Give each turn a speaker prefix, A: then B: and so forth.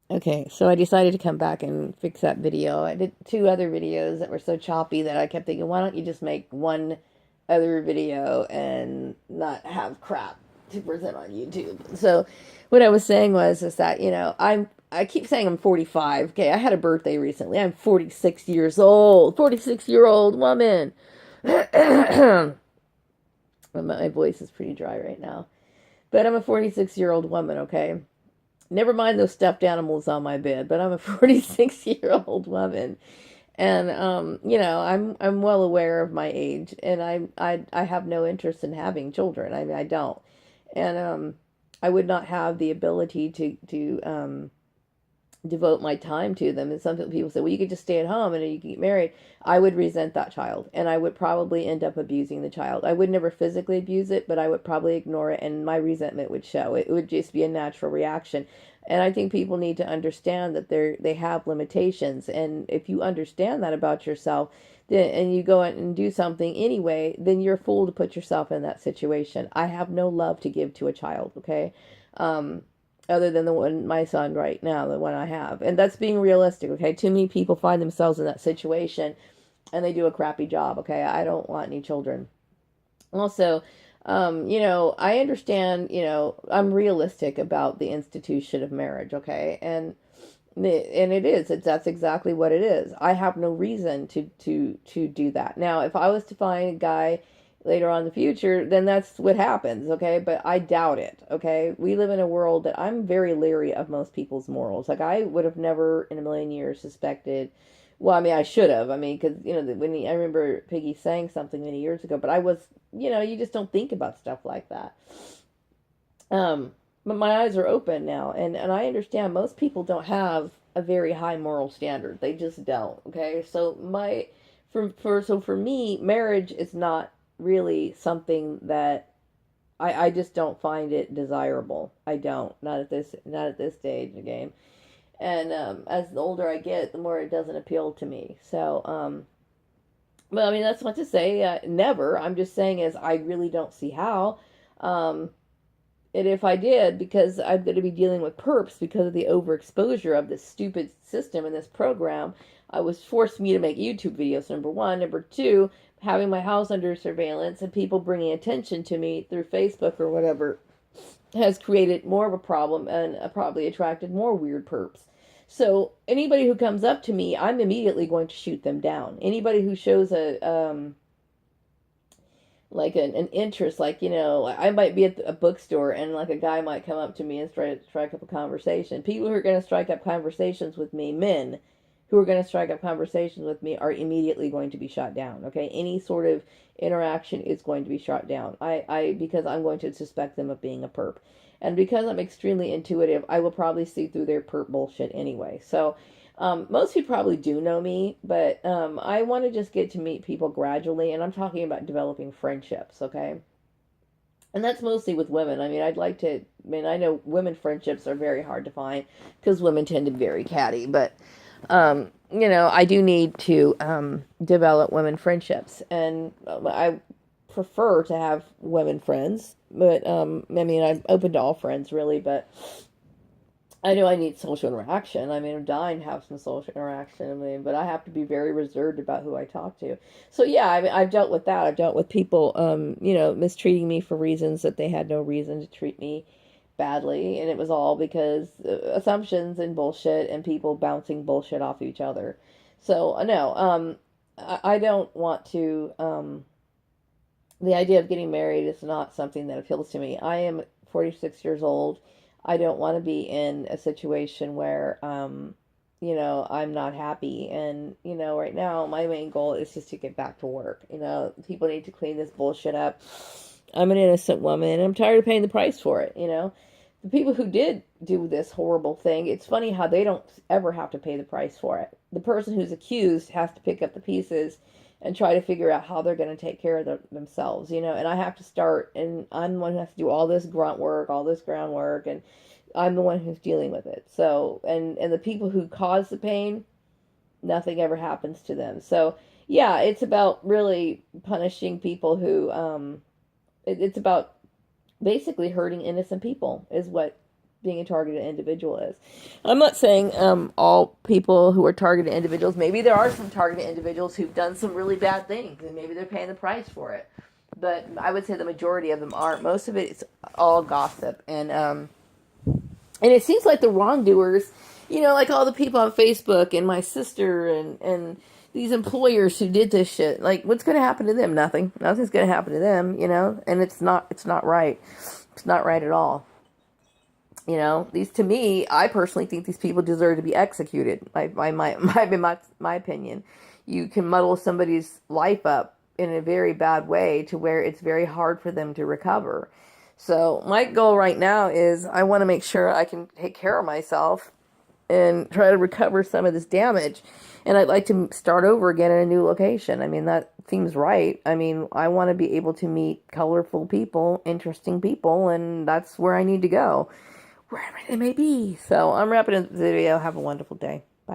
A: Okay, so I decided to come back and fix that video. I did two other videos that were so choppy that I kept thinking, why don't you just make one other video and not have crap to present on YouTube? So what I was saying was is that, I keep saying I'm 45. Okay, I had a birthday recently. I'm 46 years old. 46-year-old woman. My voice is pretty dry right now. But I'm a 46-year-old woman, okay? Never mind those stuffed animals on my bed, but I'm a 46-year-old woman. And I'm well aware of my age, and I have no interest in having children. I mean, I don't. And I would not have the ability to devote my time to them. And some people say, well, you could just stay at home and you can get married. I would resent that child, and I would probably end up abusing the child. I would never physically abuse it, but I would probably ignore it, and my resentment would show. It would just be a natural reaction. And I think people need to understand that they have limitations, and if you understand that about yourself, then, and you go out and do something anyway, then you're a fool to put yourself in that situation. I have no love to give to a child, okay? Um, Other than the one, my son right now, the one I have. And that's being realistic, okay? Too many people find themselves in that situation and they do a crappy job, okay? I don't want any children. Also, I understand, I'm realistic about the institution of marriage, okay? And that's exactly what it is. I have no reason to do that. Now, if I was to find a guy later on in the future, then that's what happens, okay? But I doubt it, okay? We live in a world that I'm very leery of most people's morals. Like, I would have never in a million years suspected. Well, I mean, I should have. I mean, because I remember Piggy saying something many years ago, but I was, you just don't think about stuff like that. Um, but my eyes are open now, and I understand most people don't have a very high moral standard. They just don't. Okay, so for me, marriage is not really something that I just don't find it desirable. I don't. Not at this stage of the game. And as the older I get, the more it doesn't appeal to me. So, but I mean, that's not to say never. I'm just saying is I really don't see how. Um, and if I did, because I'm going to be dealing with perps because of the overexposure of this stupid system and this program, I was forced me to make YouTube videos, number one. Number two, having my house under surveillance and people bringing attention to me through Facebook or whatever has created more of a problem and probably attracted more weird perps. So anybody who comes up to me, I'm immediately going to shoot them down. Anybody who shows an interest, like, I might be at a bookstore and like a guy might come up to me and strike up a conversation. People who are going to strike up conversations with me, men who are going to strike up conversations with me, are immediately going to be shot down. Okay, any sort of interaction is going to be shot down. Because I'm going to suspect them of being a perp, and because I'm extremely intuitive, I will probably see through their perp bullshit anyway. So most people probably do know me, but I want to just get to meet people gradually, and I'm talking about developing friendships, okay? And that's mostly with women. I mean, I know women friendships are very hard to find because women tend to be very catty, but, I do need to develop women friendships, and I prefer to have women friends, but, I mean, I'm open to all friends, really, but I know I need social interaction. I mean, I'm dying to have some social interaction. I mean, but I have to be very reserved about who I talk to. So yeah, I mean, I've dealt with that. I've dealt with people, mistreating me for reasons that they had no reason to treat me badly, and it was all because assumptions and bullshit and people bouncing bullshit off each other. So no, I don't want to. The idea of getting married is not something that appeals to me. I am 46 years old. I don't want to be in a situation where, I'm not happy. And, right now, my main goal is just to get back to work. People need to clean this bullshit up. I'm an innocent woman, and I'm tired of paying the price for it. The people who did do this horrible thing, it's funny how they don't ever have to pay the price for it. The person who's accused has to pick up the pieces and try to figure out how they're going to take care of themselves, and I have to start, and I'm the one who has to do all this grunt work, all this groundwork, and I'm the one who's dealing with it. So, and the people who cause the pain, nothing ever happens to them. So, yeah, it's about really punishing people who, it's about basically hurting innocent people is what being a targeted individual is. I'm not saying all people who are targeted individuals. Maybe there are some targeted individuals who've done some really bad things, and maybe they're paying the price for it. But I would say the majority of them aren't. Most of it is all gossip, and it seems like the wrongdoers, like all the people on Facebook and my sister and these employers who did this shit. Like, what's going to happen to them? Nothing. Nothing's going to happen to them. And it's not right. It's not right at all. These, to me, I personally think these people deserve to be executed. My opinion. You can muddle somebody's life up in a very bad way to where it's very hard for them to recover. So my goal right now is I want to make sure I can take care of myself and try to recover some of this damage. And I'd like to start over again in a new location. I mean, that seems right. I mean, I want to be able to meet colorful people, interesting people, and that's where I need to go, wherever it may be. So I'm wrapping up the video. Have a wonderful day. Bye.